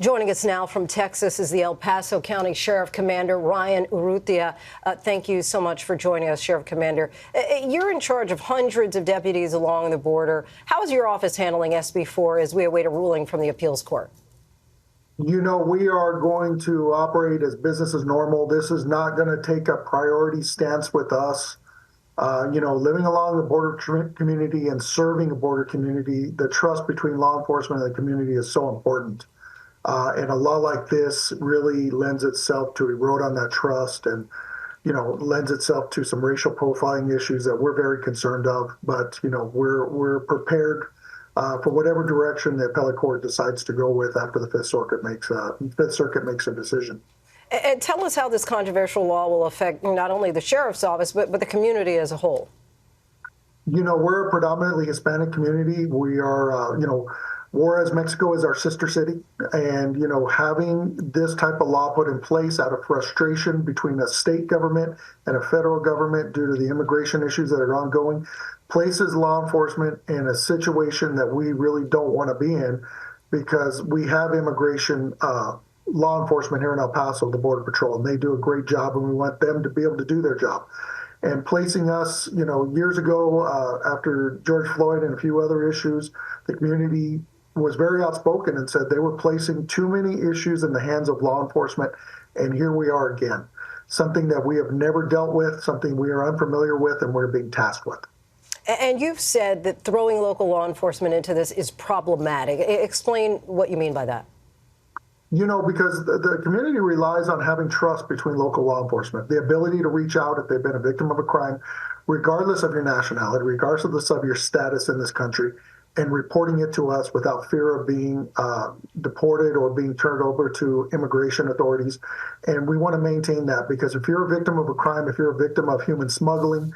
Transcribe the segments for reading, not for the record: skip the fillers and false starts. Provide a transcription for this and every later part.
Joining us now from Texas is the El Paso County Sheriff Commander Ryan Urrutia. Thank you so much for joining us, Sheriff Commander. You're in charge of hundreds of deputies along the border. How is your office handling SB4 as we await a ruling from the appeals court? You know, we are going to operate as business as normal. This is not going to take a priority stance with us. Living along the border community and serving a border community, the trust between law enforcement and the community is so important. And a law like this really lends itself to erode on that trust and, lends itself to some racial profiling issues that we're very concerned of. But, we're prepared for whatever direction the appellate court decides to go with after the Fifth Circuit makes a decision. And tell us how this controversial law will affect not only the sheriff's office, but the community as a whole. We're a predominantly Hispanic community. We are, Juarez, Mexico is our sister city. And, having this type of law put in place out of frustration between a state government and a federal government due to the immigration issues that are ongoing places law enforcement in a situation that we really don't want to be in, because we have immigration law enforcement here in El Paso, the Border Patrol, and they do a great job, and we want them to be able to do their job. And placing us, years ago, after George Floyd and a few other issues, the community was very outspoken and said they were placing too many issues in the hands of law enforcement. And here we are again, something that we have never dealt with, something we are unfamiliar with, and we're being tasked with. And you've said that throwing local law enforcement into this is problematic. Explain what you mean by that. Because the community relies on having trust between local law enforcement, the ability to reach out if they've been a victim of a crime, regardless of your nationality, regardless of your status in this country, and reporting it to us without fear of being deported or being turned over to immigration authorities. And we want to maintain that, because if you're a victim of a crime, if you're a victim of human smuggling,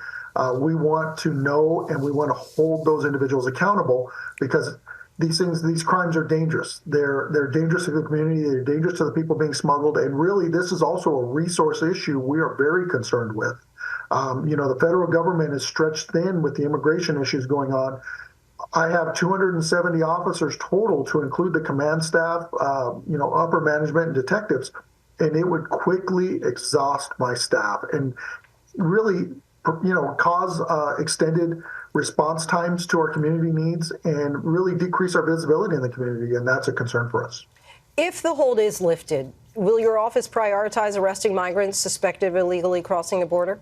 we want to know and we want to hold those individuals accountable, because these crimes are dangerous. They're dangerous to the community. They're dangerous to the people being smuggled. And really, this is also a resource issue we are very concerned with. The federal government is stretched thin with the immigration issues going on. I have 270 officers total, to include the command staff, upper management and detectives, and it would quickly exhaust my staff and really, cause extended response times to our community needs and really decrease our visibility in the community, and that's a concern for us. If the hold is lifted, will your office prioritize arresting migrants suspected of illegally crossing the border?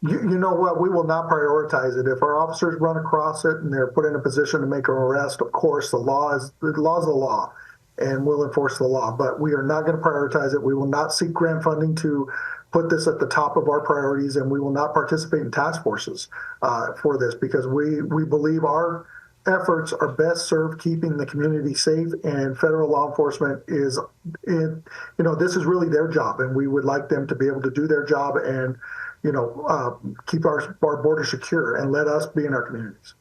You know what? We will not prioritize it. If our officers run across it and they're put in a position to make an arrest, of course, the law is the law, and we'll enforce the law. But we are not going to prioritize it. We will not seek grant funding to put this at the top of our priorities, and we will not participate in task forces for this, because we believe our efforts are best served keeping the community safe, and federal law enforcement is, this is really their job, and we would like them to be able to do their job and, keep our border secure and let us be in our communities.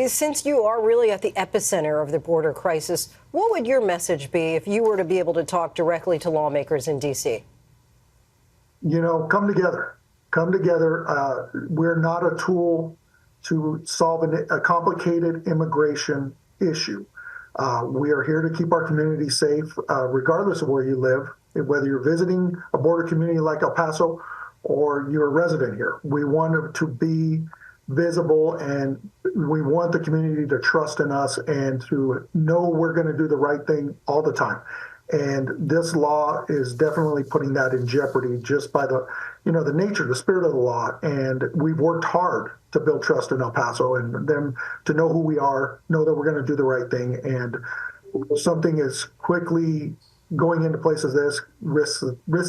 Since you are really at the epicenter of the border crisis, what would your message be if you were to be able to talk directly to lawmakers in D.C.? Come together. Come together. We're not a tool to solve a complicated immigration issue. We are here to keep our community safe, regardless of where you live, whether you're visiting a border community like El Paso or you're a resident here. We want to be visible, and we want the community to trust in us and to know we're going to do the right thing all the time. And this law is definitely putting that in jeopardy just by the nature, the spirit of the law. And we've worked hard to build trust in El Paso and them to know who we are, know that we're going to do the right thing. And something is quickly going into places this risks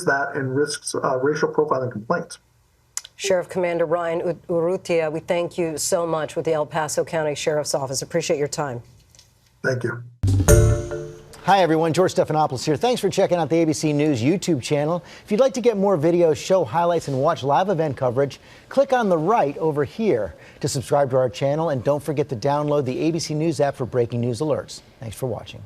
that and risks racial profiling complaints. Sheriff Commander Ryan Urrutia, we thank you so much with the El Paso County Sheriff's Office. Appreciate your time. Thank you. Hi, everyone. George Stephanopoulos here. Thanks for checking out the ABC News YouTube channel. If you'd like to get more videos, show highlights, and watch live event coverage, click on the right over here to subscribe to our channel. And don't forget to download the ABC News app for breaking news alerts. Thanks for watching.